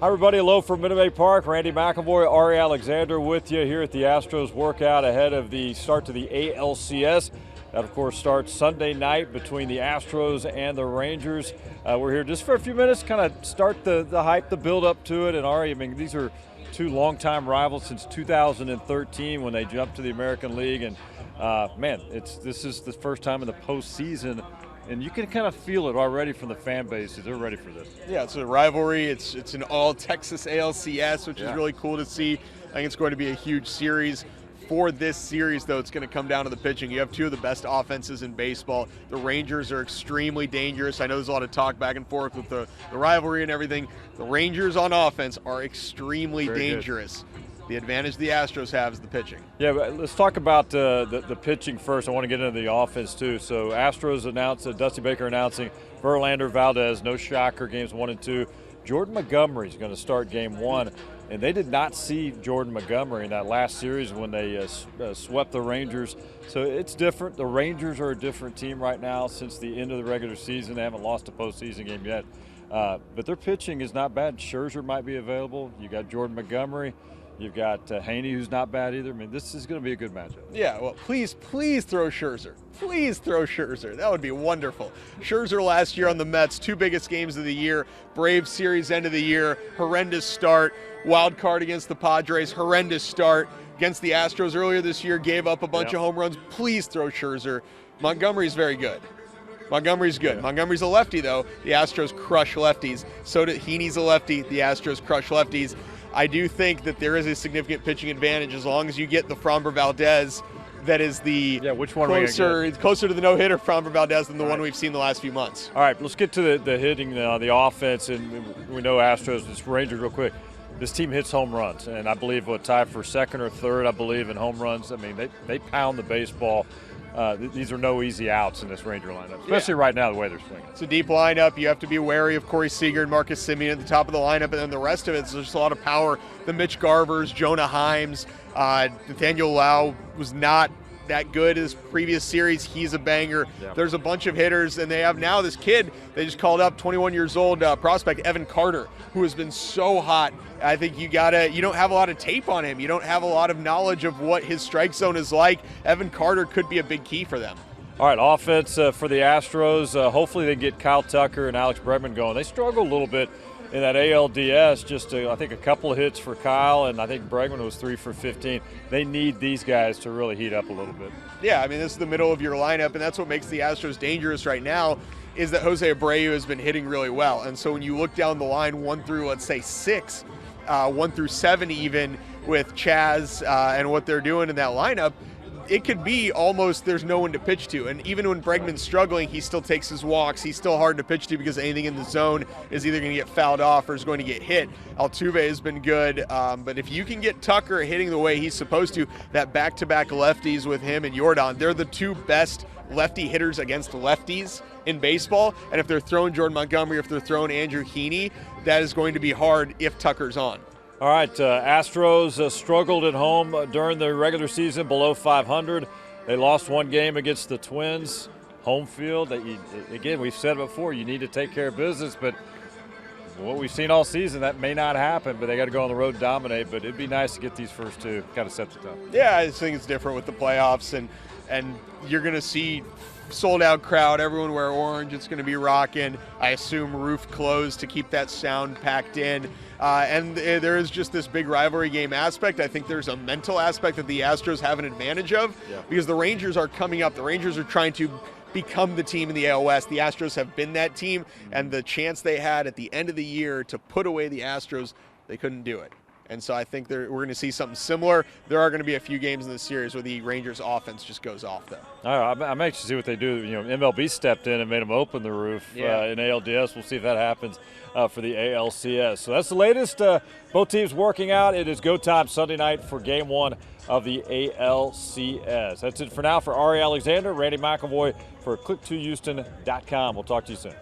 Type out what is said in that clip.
Hi everybody, hello from Minute Maid Park. Randy McAvoy, Ari Alexander with you here at the Astros workout ahead of the start to the ALCS. That, of course, starts Sunday night between the Astros and the Rangers. We're here just for a few minutes, kind of start the hype, the build up to it. And Ari, I mean, these are two longtime rivals since 2013 when they jumped to the American League. And man, this is the first time in the postseason. And you can kind of feel it already from the fan base. They're ready for this. Yeah, it's a rivalry. It's an all-Texas ALCS, which is really cool to see. I think it's going to be a huge series. For this series, though, it's going to come down to the pitching. You have two of the best offenses in baseball. The Rangers are extremely dangerous. I know there's a lot of talk back and forth with the rivalry and everything. The Rangers on offense are extremely dangerous. Good. The advantage the Astros have is the pitching. Yeah, but let's talk about the pitching first. I want to get into the offense too. So Astros announced, Dusty Baker announcing Verlander, Valdez, no shocker, games 1 and 2. Jordan Montgomery is going to start game 1. And they did not see Jordan Montgomery in that last series when they swept the Rangers. So it's different. The Rangers are a different team right now since the end of the regular season. They haven't lost a postseason game yet. But their pitching is not bad. Scherzer might be available. You got Jordan Montgomery. You've got Haney, who's not bad either. I mean, this is going to be a good matchup. Yeah, well, please throw Scherzer. Please throw Scherzer. That would be wonderful. Scherzer last year on the Mets, 2 biggest games of the year. Braves series end of the year, horrendous start. Wild card against the Padres, horrendous start. Against the Astros earlier this year, gave up a bunch of home runs. Please throw Scherzer. Montgomery's very good. Montgomery's good. Yeah. Montgomery's a lefty, though. The Astros crush lefties. So did Heaney's a lefty. The Astros crush lefties. I do think that there is a significant pitching advantage as long as you get the Framber Valdez. That is the which one closer to the no-hitter Framber Valdez than the one we've seen the last few months. All right, let's get to the hitting, the offense, and we know Astros, it's Rangers real quick. This team hits home runs, and I believe tied for second or third, I believe, in home runs. I mean, they pound the baseball. These are no easy outs in this Ranger lineup, especially right now the way they're swinging. It's a deep lineup. You have to be wary of Corey Seager and Marcus Semien at the top of the lineup, and then the rest of it's just a lot of power. The Mitch Garvers, Jonah Himes, Nathaniel Lau was not that good his previous series. He's a banger. Yeah. There's a bunch of hitters, and they have now this kid they just called up, 21 years old prospect Evan Carter, who has been so hot. I think you don't have a lot of tape on him. You don't have a lot of knowledge of what his strike zone is like. Evan Carter could be a big key for them. All right, offense for the Astros. Hopefully they get Kyle Tucker and Alex Bregman going. They struggled a little bit in that ALDS, just I think a couple of hits for Kyle, and I think Bregman was 3 for 15. They need these guys to really heat up a little bit. Yeah, I mean, this is the middle of your lineup, and that's what makes the Astros dangerous right now, is that Jose Abreu has been hitting really well. And so when you look down the line 1 through, let's say, 6, 1 through 7 even, with Chaz and what they're doing in that lineup, it could be almost there's no one to pitch to. And even when Bregman's struggling, he still takes his walks. He's still hard to pitch to because anything in the zone is either going to get fouled off or is going to get hit. Altuve has been good. But if you can get Tucker hitting the way he's supposed to, that back-to-back lefties with him and Jordan, they're the 2 best lefty hitters against lefties in baseball. And if they're throwing Jordan Montgomery, if they're throwing Andrew Heaney, that is going to be hard if Tucker's on. All right, Astros struggled at home during the regular season, below 500. They lost 1 game against the Twins. Home field, again, we've said it before, you need to take care of business, but what we've seen all season, that may not happen, but they got to go on the road and dominate. But it'd be nice to get these first 2, kind of set the tone. Yeah, I just think it's different with the playoffs, and you're going to see sold-out crowd, everyone wear orange, it's going to be rocking. I assume roof closed to keep that sound packed in. And there is just this big rivalry game aspect. I think there's a mental aspect that the Astros have an advantage of because the Rangers are coming up. The Rangers are trying to become the team in the AL West. The Astros have been that team, and the chance they had at the end of the year to put away the Astros, they couldn't do it. And so I think we're going to see something similar. There are going to be a few games in this series where the Rangers offense just goes off, though. I'm anxious to see what they do. You know, MLB stepped in and made them open the roof in ALDS. We'll see if that happens for the ALCS. So that's the latest. Both teams working out. It is go time Sunday night for Game 1 of the ALCS. That's it for now. For Ari Alexander, Randy McAvoy for click2houston.com. We'll talk to you soon.